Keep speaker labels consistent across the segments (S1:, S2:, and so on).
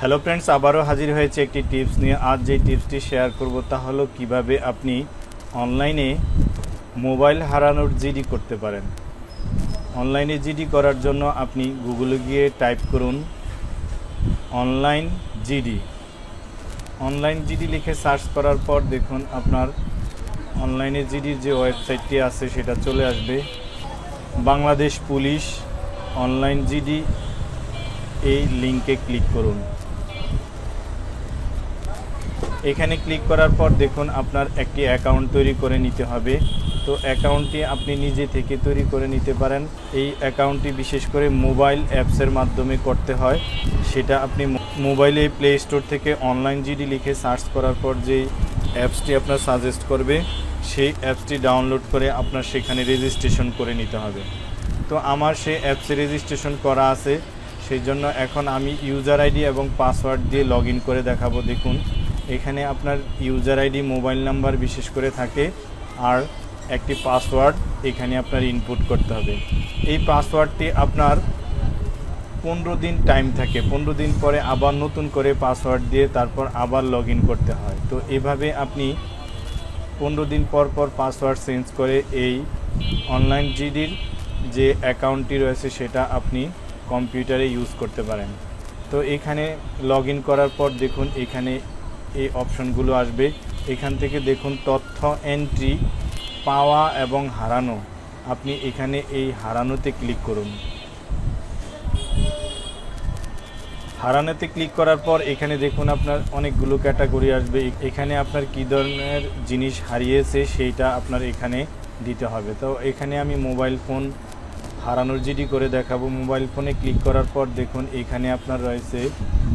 S1: Hello friends, আবারও হাজির হয়েছে একটি টিপস নিয়ে। আজ যে টিপসটি শেয়ার করব তা হলো কিভাবে আপনি অনলাইনে মোবাইল হারানোর জিডি করতে পারেন। অনলাইনে জিডি করার জন্য আপনি গুগলে গিয়ে টাইপ করুন অনলাইন জিডি। অনলাইন জিডি লিখে সার্চ করার পর দেখুন আপনার অনলাইনে জিডির যে ওয়েবসাইটটি আছে সেটা চলে আসবে। বাংলাদেশ পুলিশ অনলাইন জিডি, এই লিঙ্কে ক্লিক করুন। এখানে ক্লিক করার পর দেখুন আপনার একটি অ্যাকাউন্ট তৈরি করে নিতে হবে। তো অ্যাকাউন্টটি আপনি নিজে থেকে তৈরি করে নিতে পারেন। এই অ্যাকাউন্টটি বিশেষ করে মোবাইল অ্যাপসের মাধ্যমে করতে হয়। সেটা আপনি মোবাইলে প্লে স্টোর থেকে অনলাইন জিডি লিখে সার্চ করার পর যে অ্যাপসটি আপনার সাজেস্ট করবে সেই অ্যাপসটি ডাউনলোড করে আপনার সেখানে রেজিস্ট্রেশন করে নিতে হবে। তো আমার সেই অ্যাপসে রেজিস্ট্রেশন করা আছে, সেই জন্য এখন আমি ইউজার আইডি এবং পাসওয়ার্ড দিয়ে লগ ইন করে দেখাবো। দেখুন এখানে আপনার ইউজার আইডি মোবাইল নাম্বার বিশেষ করে থাকে, আর একটি পাসওয়ার্ড এখানে আপনার ইনপুট করতে হবে। এই পাসওয়ার্ডটি আপনার 15 দিন টাইম থাকে, 15 দিন পরে আবার নতুন করে পাসওয়ার্ড দিয়ে তারপর আবার লগ ইন করতে হয়। তো এভাবে আপনি 15 দিন পর পর পাসওয়ার্ড চেঞ্জ করে এই অনলাইন জিডির যে অ্যাকাউন্টটি রয়েছে সেটা আপনি কম্পিউটারে ইউজ করতে পারেন। তো এখানে লগ ইন করার পর দেখুন এখানে এই অপশনগুলো আসবে। এখান থেকে দেখুন তথ্য এন্ট্রি, পাওয়া এবং হারানো। আপনি এখানে এই হারানোতে ক্লিক করুন। হারানোতে ক্লিক করার পর এখানে দেখুন আপনার অনেকগুলো ক্যাটাগরি আসবে। এখানে আপনার কী ধরনের জিনিস হারিয়েছে সেইটা আপনার এখানে দিতে হবে। তো এখানে আমি মোবাইল ফোন হারানোর জিডি করে দেখাবো। মোবাইল ফোনে ক্লিক করার পর দেখুন এখানে আপনার রয়েছে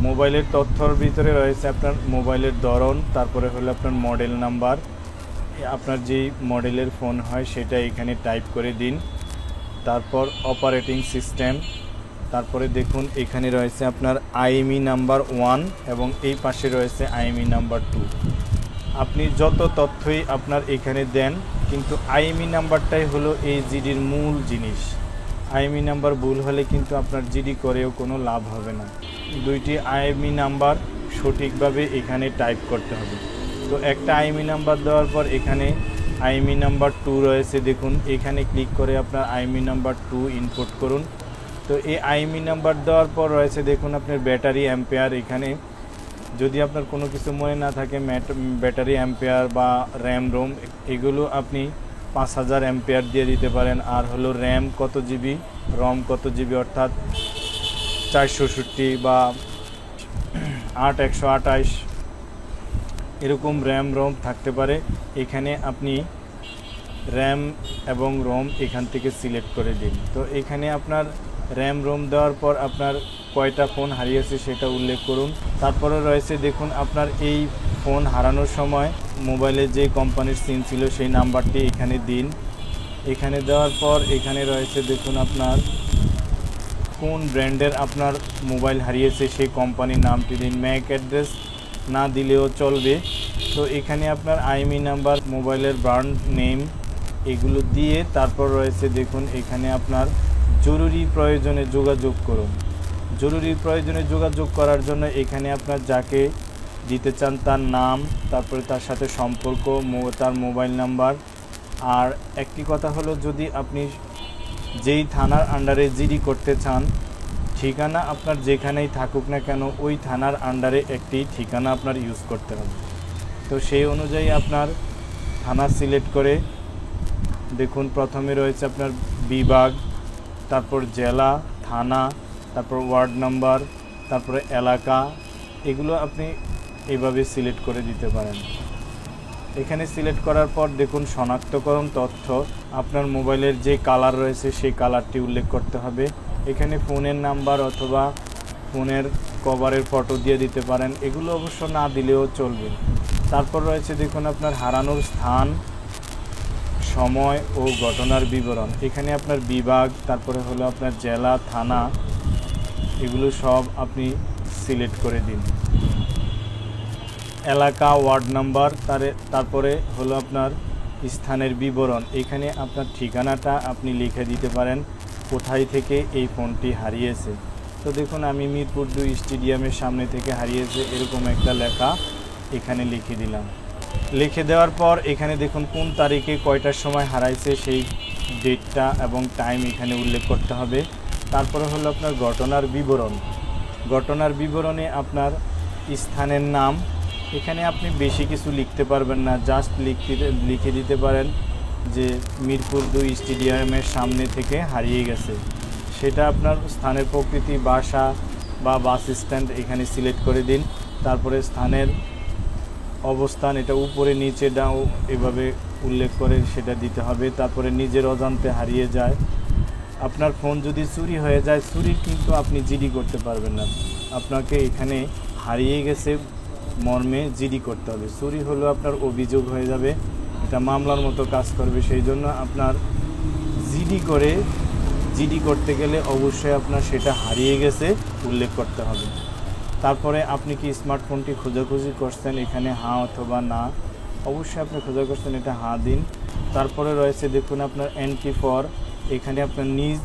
S1: মোবাইলের তথ্যর ভিতরে রয়েছে আপনার মোবাইলের ধরন, তারপরে হলো আপনার মডেল নাম্বার, আপনার যেই মডেলের ফোন হয় সেটা এখানে টাইপ করে দিন। তারপর অপারেটিং সিস্টেম, তারপরে দেখুন এখানে রয়েছে আপনার আইএমই নাম্বার 1 এবং এই পাশে রয়েছে আইএমই নাম্বার 2। আপনি যত তথ্যই আপনার এখানে দেন, কিন্তু আইএমই নাম্বারটাই হলো এই জিডির মূল জিনিস। আইএমই নাম্বার ভুল হলে কিন্তু আপনার জিডি করেও কোনো লাভ হবে না। দুইটি আইএমই নাম্বার সঠিকভাবে এখানে টাইপ করতে হবে। তো একটা আইএমই নাম্বার দেওয়ার পর এখানে আইএমই নাম্বার 2 রয়েছে, দেখুন এখানে ক্লিক করে আপনার আইএমই নাম্বার 2 ইনপুট করুন। তো এই আইএমই নাম্বার দেওয়ার পর রয়েছে দেখুন আপনার ব্যাটারি অ্যাম্পেয়ার। এখানে যদি আপনার কোনো কিছু মনে না থাকে ব্যাটারি অ্যাম্পেয়ার বা র্যাম রোম, এগুলো আপনি 5000 অ্যাম্পেয়ার দিয়ে দিতে পারেন। আর হলো র্যাম কত জিবি, রম কত জিবি, অর্থাৎ 466 বা 8128 এরকম র্যাম রম থাকতে পারে। এখানে আপনি র্যাম এবং রম এখান থেকে সিলেক্ট করে দিন। তো এখানে আপনার র্যাম রোম দেওয়ার পর আপনার কয়টা ফোন হারিয়েছে সেটা উল্লেখ করুন। তারপরে রয়েছে দেখুন আপনার এই ফোন হারানোর সময় মোবাইলে যে কোম্পানির সিম ছিল সেই নাম্বারটি এখানে দিন। এখানে দেওয়ার পর এখানে রয়েছে দেখুন আপনার কোন ব্র্যান্ডের আপনার মোবাইল হারিয়েছে সেই কোম্পানির নামটি দিন। ম্যাক অ্যাড্রেস না দিলেও চলবে। তো এখানে আপনার আইএমই নাম্বার, মোবাইলের ব্র্যান্ড নেম এগুলো দিয়ে তারপর রয়েছে দেখুন এখানে আপনার জরুরি প্রয়োজনে যোগাযোগ করুন। জরুরি প্রয়োজনে যোগাযোগ করার জন্য এখানে আপনার যাকে দিতে চান তার নাম, তারপরে তার সাথে সম্পর্ক, তার মোবাইল নাম্বার। আর একটি কথা হলো, যদি আপনি যেই থানার আন্ডারে জিডি করতে চান, ঠিকানা আপনার যেখানেই থাকুক না কেন ওই থানার আন্ডারে একটি ঠিকানা আপনার ইউজ করতে হবে। তো সেই অনুযায়ী আপনার থানা সিলেক্ট করে দেখুন প্রথমে রয়েছে আপনার বিভাগ, তারপর জেলা, থানা, তারপর ওয়ার্ড নাম্বার, তারপরে এলাকা, এগুলো আপনি এইভাবে সিলেক্ট করে দিতে পারেন। এখানে সিলেক্ট করার পর দেখুন শনাক্তকরণ তথ্য, আপনার মোবাইলের যে কালার রয়েছে সেই কালারটি উল্লেখ করতে হবে। এখানে ফোনের নাম্বার অথবা ফোনের কভারের ফটো দিয়ে দিতে পারেন, এগুলো অবশ্য না দিলেও চলবে। তারপর রয়েছে দেখুন আপনার হারানোর স্থান, সময় ও ঘটনার বিবরণ। এখানে আপনার বিভাগ, তারপরে হলো আপনার জেলা, থানা, এগুলো সব আপনি সিলেক্ট করে দিন। এলাকা, ওয়ার্ড নাম্বার, তারপরে হলো আপনার স্থানের বিবরণ। এখানে আপনার ঠিকানাটা আপনি লিখে দিতে পারেন, কোথায় থেকে এই ফোনটি হারিয়েছে। তো দেখুন আমি মিরপুর 2 স্টেডিয়ামের সামনে থেকে হারিয়েছে এরকম একটা লেখা এখানে লিখে দিলাম। লিখে দেওয়ার পর এখানে দেখুন কোন তারিখে কয়টার সময় হারাইছে সেই ডেটটা এবং টাইম এখানে উল্লেখ করতে হবে। তারপরে হলো আপনার ঘটনার বিবরণ। ঘটনার বিবরণে আপনার স্থানের নাম, এখানে আপনি বেশি কিছু লিখতে পারবেন না, জাস্ট লিখে দিতে পারেন যে মিরপুর 2 স্টেডিয়ামের সামনে থেকে হারিয়ে গেছে। সেটা আপনার স্থানের প্রকৃতি, বাসা বা বাস স্ট্যান্ড এখানে সিলেক্ট করে দিন। তারপরে স্থানের অবস্থান এটা উপরে নিচে ডাউ এভাবে উল্লেখ করে সেটা দিতে হবে। তারপরে নিজের অজান্তে হারিয়ে যায়, আপনার ফোন যদি চুরি হয়ে যায়, চুরির কিন্তু আপনি জিডি করতে পারবেন না, আপনাকে এখানে হারিয়ে গেছে মর্মে জিডি করতে হবে। চুরি হলো আপনার অভিযোগ হয়ে যাবে, এটা মামলার মতো কাজ করবে, সেই জন্য আপনার জিডি করতে গেলে অবশ্যই আপনার সেটা হারিয়ে গেছে উল্লেখ করতে হবে। তারপরে আপনি কি স্মার্টফোনটি খোঁজাখুঁজি করছেন, এখানে হ্যাঁ অথবা না, অবশ্যই আপনি খোঁজা করছেন, এটা হ্যাঁ দিন। তারপরে রয়েছে দেখুন আপনার এন্ট্রি ফর, এখানে আপনার নিজ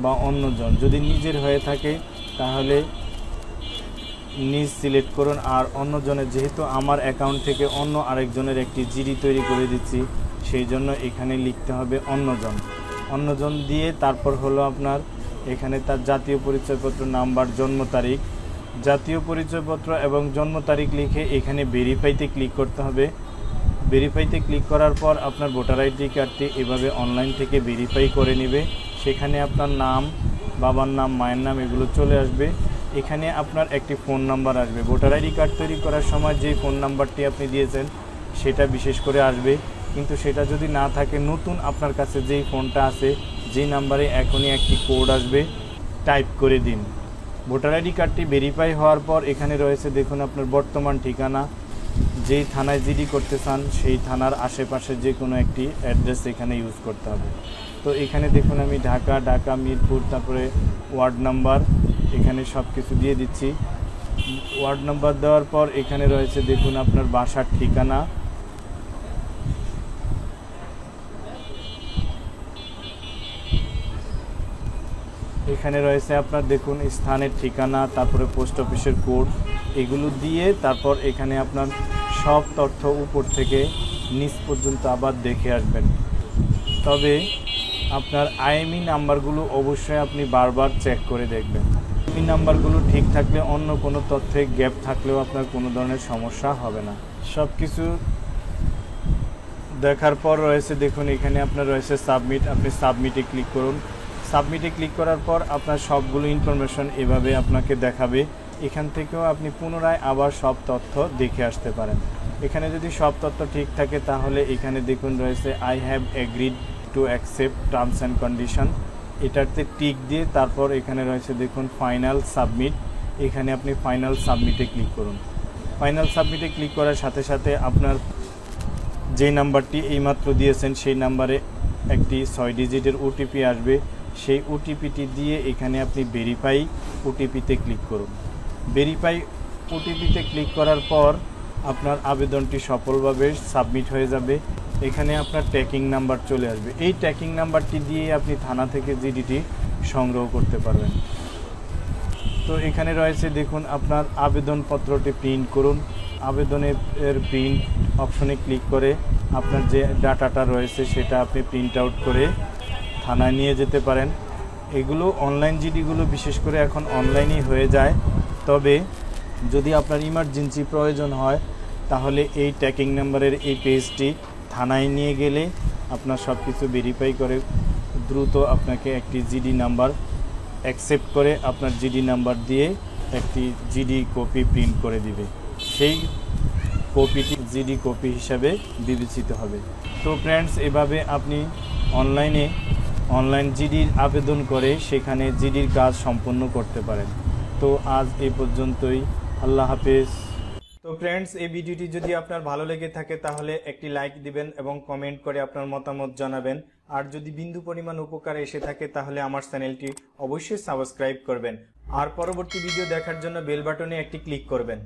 S1: বা অন্যজন, যদি নিজের হয়ে থাকে তাহলে নিজ সিলেক্ট করুন। আর অন্যজনের, যেহেতু আমার অ্যাকাউন্ট থেকে অন্য আরেকজনের একটি জিডি তৈরি করে দিচ্ছি, সেই জন্য এখানে লিখতে হবে অন্যজন দিয়ে তারপর হলো আপনার এখানে তার জাতীয় পরিচয়পত্র নাম্বার, জন্ম তারিখ, জাতীয় পরিচয়পত্র এবং জন্ম তারিখ লিখে এখানে ভেরিফাইতে ক্লিক করতে হবে। ভেরিফাইতে ক্লিক করার পর আপনার ভোটার আইডি কার্ডটি এভাবে অনলাইন থেকে ভেরিফাই করে নেবে। সেখানে আপনার নাম, বাবার নাম, মায়ের নাম এগুলো চলে আসবে। এখানে আপনার একটি ফোন নাম্বার আসবে। ভোটার আইডি কার্ড তৈরি করার সময় যেই ফোন নাম্বারটি আপনি দিয়েছেন সেটা বিশেষ করে আসবে, কিন্তু সেটা যদি না থাকে, নতুন আপনার কাছে যেই ফোনটা আছে, যেই নাম্বারে এখনই একটি কোড আসবে, টাইপ করে দিন। ভোটার আইডি কার্ডটি ভেরিফাই হওয়ার পর এখানে রয়েছে দেখুন আপনার বর্তমান ঠিকানা, যেই থানায় জিডি করতে চান সেই থানার আশেপাশে যে কোনো একটি অ্যাড্রেস এখানে ইউজ করতে হবে। তো এখানে দেখুন আমি ঢাকা মিরপুর, তারপরে ওয়ার্ড নাম্বার এখানে সব কিছু দিয়ে দিচ্ছি। ওয়ার্ড নাম্বার দেওয়ার পর এখানে রয়েছে দেখুন আপনার বাসার ঠিকানা, এখানে রয়েছে আপনার দেখুন স্থানের ঠিকানা, তারপরে পোস্ট অফিসের কোড, এগুলো দিয়ে তারপর এখানে আপনার সব তথ্য উপর থেকে নিচ পর্যন্ত আবার দেখে আসবেন। তবে আপনার আইএমই নাম্বারগুলো অবশ্যই আপনি বারবার চেক করে দেখবেন। এই নাম্বারগুলো ঠিক থাকলে অন্য কোনো তথ্যে গ্যাপ থাকলেও আপনার কোনো ধরনের সমস্যা হবে না। সব কিছু দেখার পর রয়েছে দেখুন এখানে আপনার রয়েছে সাবমিট, আপনি সাবমিটে ক্লিক করুন। সাবমিটে ক্লিক করার পর আপনার সবগুলো ইনফরমেশন এভাবে আপনাকে দেখাবে। এখান থেকেও আপনি পুনরায় আবার সব তথ্য দেখে আসতে পারেন। এখানে যদি সব তথ্য ঠিক থাকে তাহলে এখানে দেখুন রয়েছে I have agreed to accept terms and condition, এটাতে টিক দিয়ে তারপর এখানে রয়েছে দেখুন ফাইনাল সাবমিট, এখানে আপনি ফাইনাল সাবমিটে ক্লিক করুন। ফাইনাল সাবমিটে ক্লিক করার সাথে সাথে আপনার যে নাম্বারটি এইমাত্র দিয়েছেন সেই নাম্বারে একটি 6 ডিজিটের ওটিপি আসবে। সেই ওটিপিটি দিয়ে এখানে আপনি ভেরিফাই ওটিপিতে ক্লিক করুন। ভেরিফাই ওটিপিতে ক্লিক করার পর আপনার আবেদনটি সফলভাবে সাবমিট হয়ে যাবে। এখানে আপনার ট্র্যাকিং নাম্বার চলে আসবে। এই ট্র্যাকিং নাম্বারটি দিয়ে আপনি থানা থেকে জিডিটি সংগ্রহ করতে পারবেন। তো এখানে রয়েছে দেখুন আপনার আবেদনপত্রটি প্রিন্ট করুন। আবেদনের প্রিন্ট অপশনে ক্লিক করে আপনার যে ডাটাটা রয়েছে সেটা আপনি প্রিন্ট আউট করে থানায় নিয়ে যেতে পারেন। এগুলো অনলাইন জিডিগুলো বিশেষ করে এখন অনলাইনেই হয়ে যায়, তবে যদি আপনার ইমার্জেন্সি প্রয়োজন হয় তাহলে এই ট্র্যাকিং নাম্বারের এই পেজটি থানায় নিয়ে গেলে আপনার সব কিছু ভেরিফাই করে দ্রুত আপনাকে একটি জিডি নাম্বার অ্যাকসেপ্ট করে আপনার জিডি নাম্বার দিয়ে একটি জিডি কপি প্রিন্ট করে দিবে। সেই কপিটি জিডি কপি হিসাবে বিবেচিত হবে। তো ফ্রেন্ডস, এভাবে আপনি অনলাইন জিডির আবেদন করে সেখানে জিডির কাজ সম্পন্ন করতে পারেন। তো আজ এই পর্যন্তই, আল্লাহ হাফেজ। তো ফ্রেন্ডস, এই ভিডিওটি যদি আপনার ভালো লেগে থাকে তাহলে একটি লাইক দিবেন এবং কমেন্ট করে আপনার মতামত জানাবেন। আর যদি বিন্দু পরিমাণ উপকার এসে থাকে তাহলে আমার চ্যানেলটি অবশ্যই সাবস্ক্রাইব করবেন। আর পরবর্তী ভিডিও দেখার জন্য বেল বাটনে একটি ক্লিক করবেন।